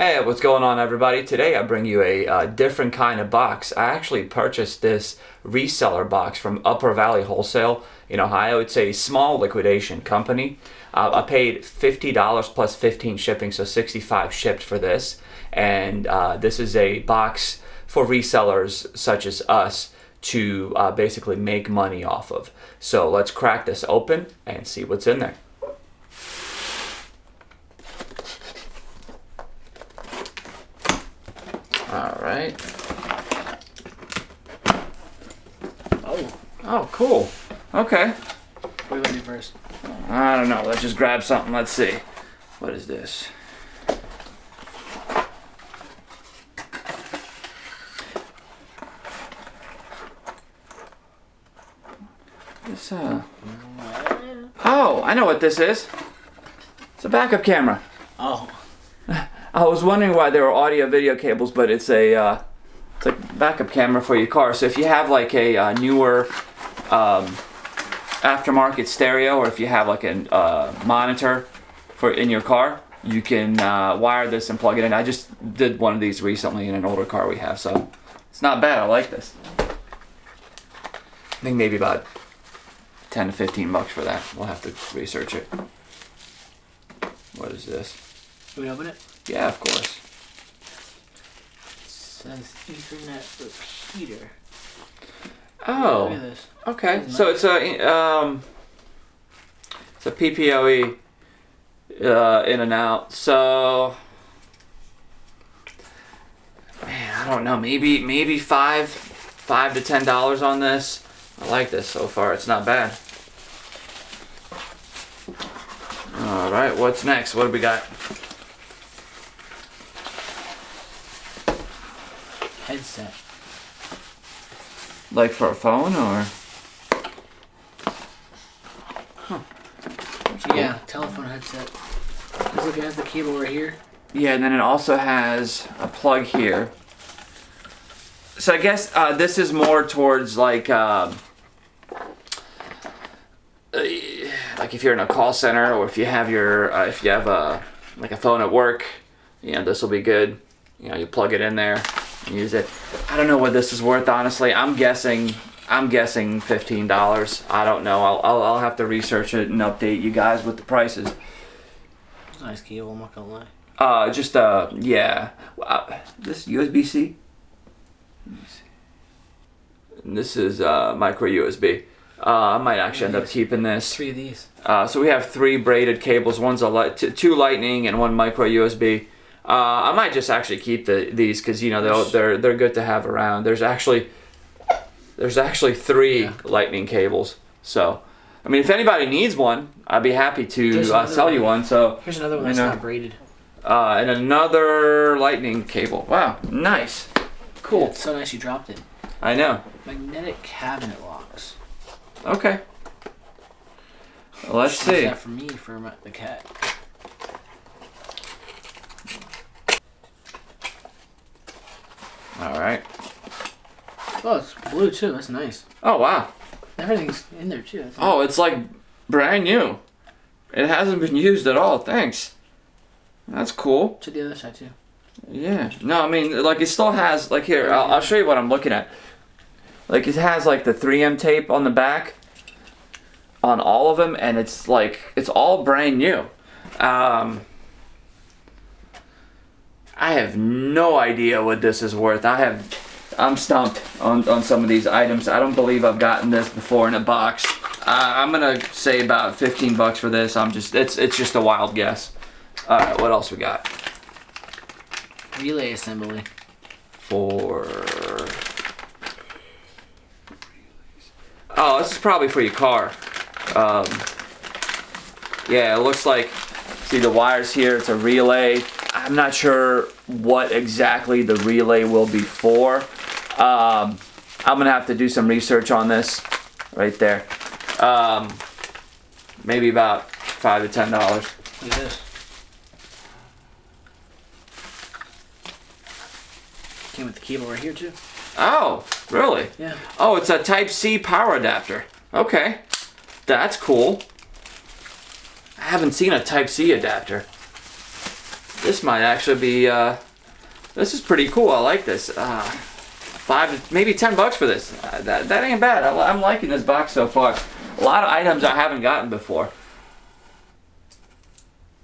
Hey, what's going on, everybody? Today I bring you a different kind of box. I actually purchased this reseller box from Upper Valley Wholesale in Ohio. It's a small liquidation company. I paid $50 plus 15 shipping, so 65 shipped for this. And this is a box for resellers such as us to basically make money off of. So let's crack this open and see what's in there. All right. Oh, cool. Okay. What do you want to do first? I don't know. Let's just grab something. Let's see. What is this? This, Oh, I know what this is. It's a backup camera. Oh. I was wondering why there were audio video cables, but it's a backup camera for your car. So if you have like a newer aftermarket stereo, or if you have like a monitor for in your car, you can wire this and plug it in. I just did one of these recently in an older car we have, so it's not bad. I like this. I think maybe about 10 to 15 bucks for that. We'll have to research it. What is this? Can we open it? Yeah, of course. It says Ethernet repeater. Oh. Look at this. Okay. So it's a PPOE in and out. So man, I don't know. Maybe $5 to $10 on this. I like this so far. It's not bad. All right. What's next? What do we got? Headset. Like for a phone or? Yeah, telephone headset. I was looking at the cable right here. Yeah, and then it also has a plug here. So I guess this is more towards like if you're in a call center, or if you have your like a phone at work, you know, this will be good. You know, you plug it in there and use it. I don't know what this is worth, honestly. I'm guessing $15. I don't know. I'll have to research it and update you guys with the prices. It's a nice cable, I'm not gonna lie. Yeah. This USB-C. And this is micro USB. I might actually end up keeping this. 3 of these. So we have 3 braided cables. One's two Lightning and 1 micro USB. I might just actually keep these because, you know, they're good to have around. There's actually 3 Lightning cables. So, I mean, if anybody needs one, I'd be happy to sell you one. So here's another one that's not braided. And another Lightning cable. Wow, nice, cool. Yeah, it's so nice you dropped it. I know. Magnetic cabinet locks. Okay. Well, let's see. Use that for me for the cat. All right. Oh, it's blue too. That's nice. Oh, wow. Everything's in there too. That's Oh, it's like brand new. It hasn't been used at all. Thanks. That's cool. to the other side too. Yeah. No, I mean, like, it still has, like, here, I'll show you what I'm looking at. Like, it has, like, the 3M tape on the back on all of them, and it's, like, it's all brand new. I have no idea what this is worth. I'm stumped on some of these items. I don't believe I've gotten this before in a box. I'm gonna say about 15 bucks for this. It's just a wild guess. All right, what else we got? Relay assembly. Oh, this is probably for your car. Yeah, it looks like, see the wires here, it's a relay. I'm not sure what exactly the relay will be for. I'm gonna have to do some research on this right there. Maybe about $5 to $10. Look at this. Came with the cable right here too. Oh, really? Yeah. Oh, it's a Type-C power adapter. Okay, that's cool. I haven't seen a Type-C adapter. This might actually be, this is pretty cool. I like this. Maybe $10 for this. That ain't bad. I'm liking this box so far. A lot of items I haven't gotten before.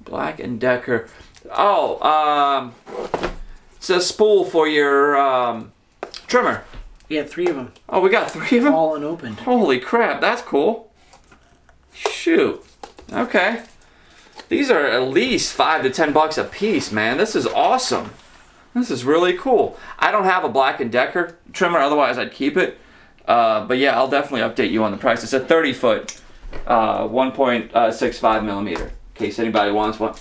Black & Decker. Oh, it's a spool for your trimmer. Yeah, 3 of them. Oh, we got 3 of them? All unopened. Holy crap, that's cool. Shoot. Okay. These are at least $5 to $10 a piece, man. This is awesome. This is really cool. I don't have a Black & Decker trimmer, otherwise I'd keep it. But yeah, I'll definitely update you on the price. It's a 30-foot, 1.65 millimeter, in case anybody wants one.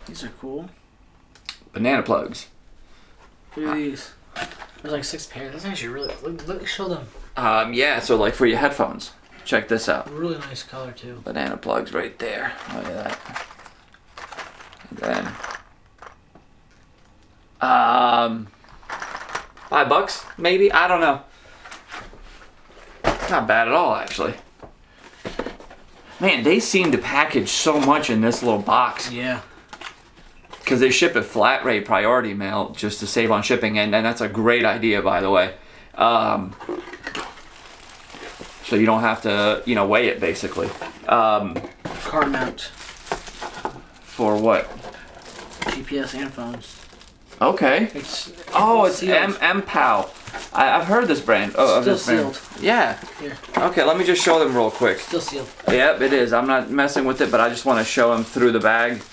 These are cool. Banana plugs. Look at these. There's like 6 pairs. That's actually really. Look, show them. Yeah, so like for your headphones. Check this out. Really nice color too. Banana plugs right there. Look at that. And then, $5 maybe? I don't know. It's not bad at all, actually. Man, they seem to package so much in this little box. Yeah. Because they ship it flat rate priority mail just to save on shipping, and that's a great idea, by the way. So you don't have to, weigh it, basically. Car mount. For what? GPS and phones. Okay. It's sealed. M-POW. I've heard this brand. Oh, still this brand. sealed. Yeah. Here. Okay, let me just show them real quick. Still sealed. Yep, it is. I'm not messing with it, but I just want to show them through the bag.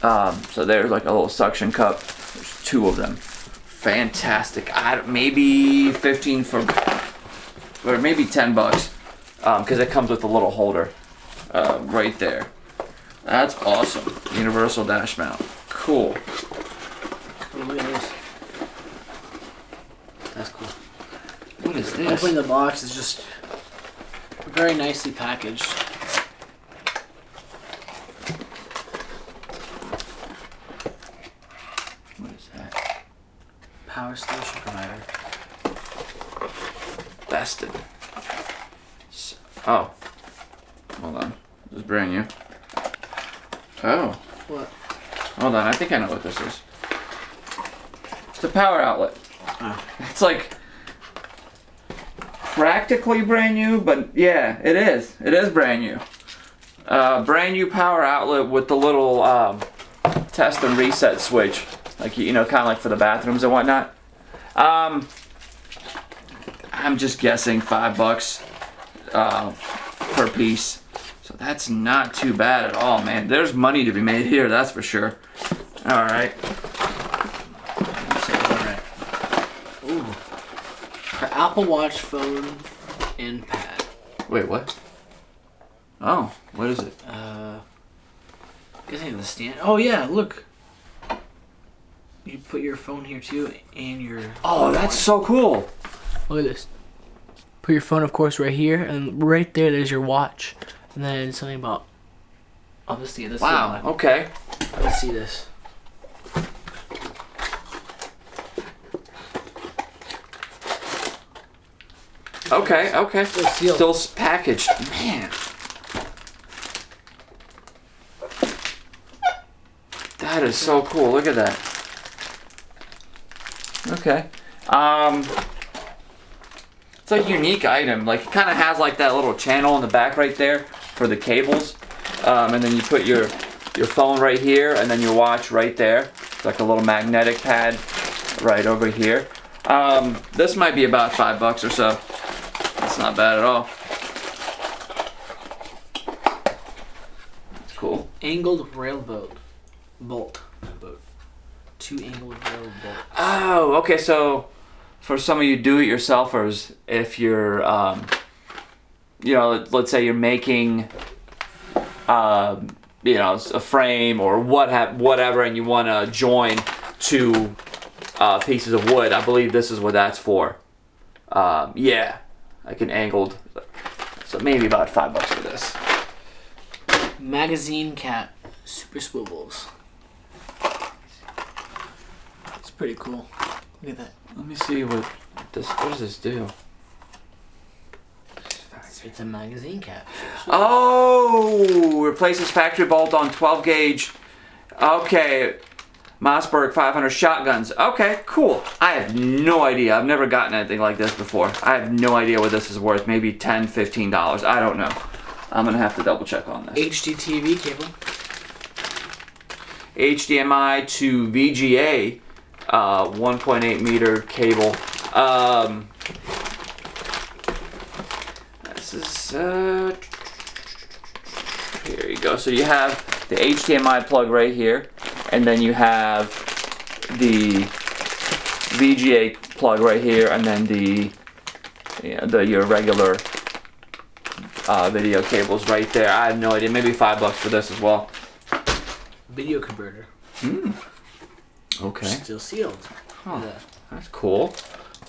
So there's like a little suction cup. There's 2 of them. Fantastic. Maybe 15 for, or maybe $10, because it comes with a little holder right there. That's awesome. Universal dash mount. Cool. Oh, look at this. That's cool. What is this? Opening the box is just very nicely packaged. What is that? Power station provider. Bested. Oh. Hold on. This is brand new. Oh. What? Hold on. I think I know what this is. It's a power outlet. Oh. It's like practically brand new, but yeah, it is. It is brand new. Brand new power outlet with the little test and reset switch, like kind of like for the bathrooms and whatnot. I'm just guessing $5 per piece, so that's not too bad at all, man. There's money to be made here, that's for sure. All right. Ooh. Her Apple Watch phone and pad. Wait, what? Oh, what is it? Guessing the stand. Oh yeah, look. You put your phone here too, and your. Oh, that's so cool. Look at this. Put your phone, of course, right here, and right there's your watch, and then something about. Obviously, this. Wow. Okay. Let's see this. Okay. Okay. Still sealed. Still packaged. Man. That is so cool. Look at that. Okay. It's a unique item. Like, it kind of has like that little channel in the back right there for the cables. And then you put your phone right here, and then your watch right there. It's like a little magnetic pad right over here. This might be about $5 or so. That's not bad at all. It's cool. Angled rail bolt. 2 angled rail bolts. Oh, okay. So, for some of you do-it-yourselfers, if you're, let's say you're making, a frame or whatever, and you want to join 2 pieces of wood, I believe this is what that's for. Yeah, like an angled. So maybe about $5 for this. Magazine cap, super swivels. It's pretty cool. Look at that. Let me see what does this do? It's a magazine cap. Oh, replaces factory bolt on 12 gauge Okay, Mossberg 500 shotguns. Okay, cool. I have no idea. I've never gotten anything like this before. I have no idea what this is worth. Maybe $10, $15. I don't know. I'm gonna have to double check on this. HDTV cable. HDMI to VGA, 1.8 meter cable. This is here you go. So you have the HDMI plug right here, and then you have the VGA plug right here, and then your regular video cables right there. I have no idea. Maybe $5 for this as well. Video converter. Okay. Still sealed. Huh. That's cool.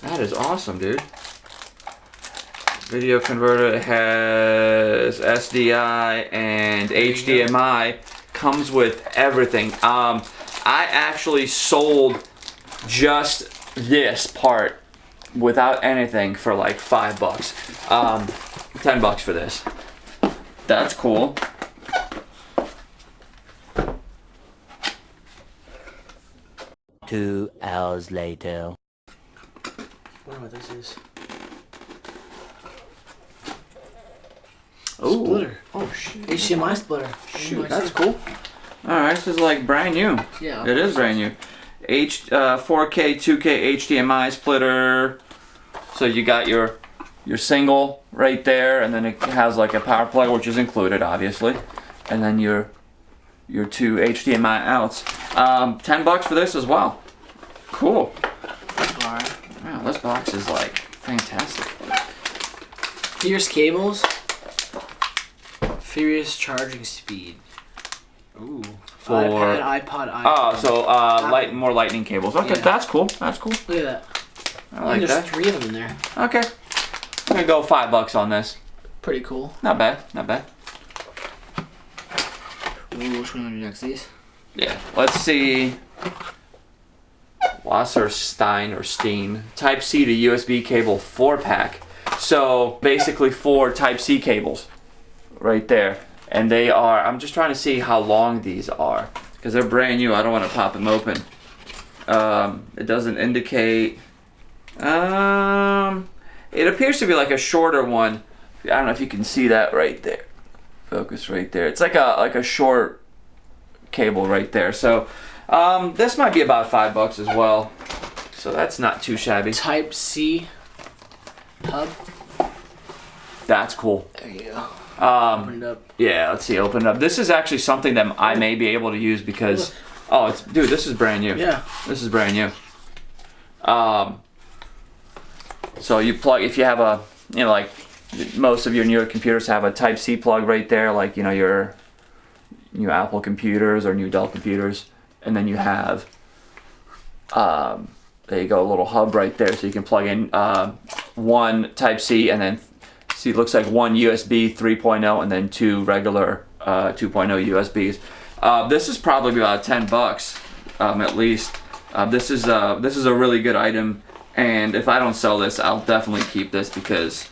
That is awesome, dude. Video converter. It has SDI and HDMI. Comes with everything. I actually sold just this part without anything for like $5. $10 for this. That's cool. Two hours later. I wonder what this is. Ooh. Splitter. Oh shit. HDMI splitter. Shoot, that's cool. Alright, this is like brand new. Yeah. It is brand new. 4K, 2K HDMI splitter. So you got your single right there, and then it has like a power plug, which is included, obviously. And then your two HDMI outs. $10 for this as well. Cool. Alright. Wow, this box is like fantastic. Here's cables. Furious charging speed. Ooh. For iPad, iPod. Oh, so more lightning cables. Okay, Yeah. that's cool. That's cool. Look at that. I like there's that. 3 of them in there. Okay, I'm gonna go $5 on this. Pretty cool. Not bad. Not bad. Ooh, which one do we do next? These? Yeah. Let's see. Wasserstein or Stein Type-C to USB cable 4-pack. So basically 4 Type-C cables right there. And they are, I'm just trying to see how long these are because they're brand new. I don't want to pop them open. It doesn't indicate. It appears to be like a shorter one. I don't know if you can see that right there. Focus right there. It's like a short cable right there. So this might be about $5 as well. So that's not too shabby. Type-C hub. That's cool. There you go. Open it up. Yeah, let's see. Open it up. This is actually something that I may be able to use because dude, this is brand new. Yeah. This is brand new. So you plug, if you have a, like most of your newer computers have a Type-C plug right there, like your new Apple computers or new Dell computers, and then you have there you go, a little hub right there, so you can plug in one Type-C and then see, it looks like one USB 3.0 and then 2 regular 2.0 USBs. This is probably about $10 at least. This is a really good item, and if I don't sell this, I'll definitely keep this because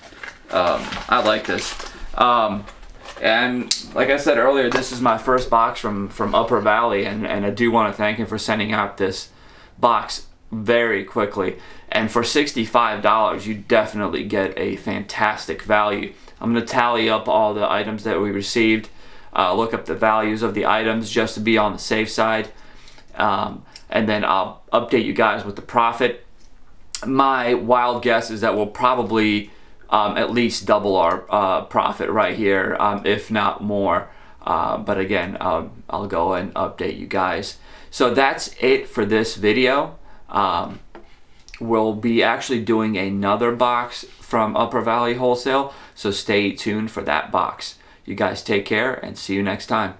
I like this. And like I said earlier, this is my first box from Upper Valley, and I do want to thank him for sending out this box very quickly. And for $65, you definitely get a fantastic value. I'm going to tally up all the items that we received, look up the values of the items just to be on the safe side, and then I'll update you guys with the profit. My wild guess is that we'll probably at least double our profit right here, if not more. But again, I'll go and update you guys. So that's it for this video. We'll be actually doing another box from Upper Valley Wholesale, so stay tuned for that box. You guys take care and see you next time.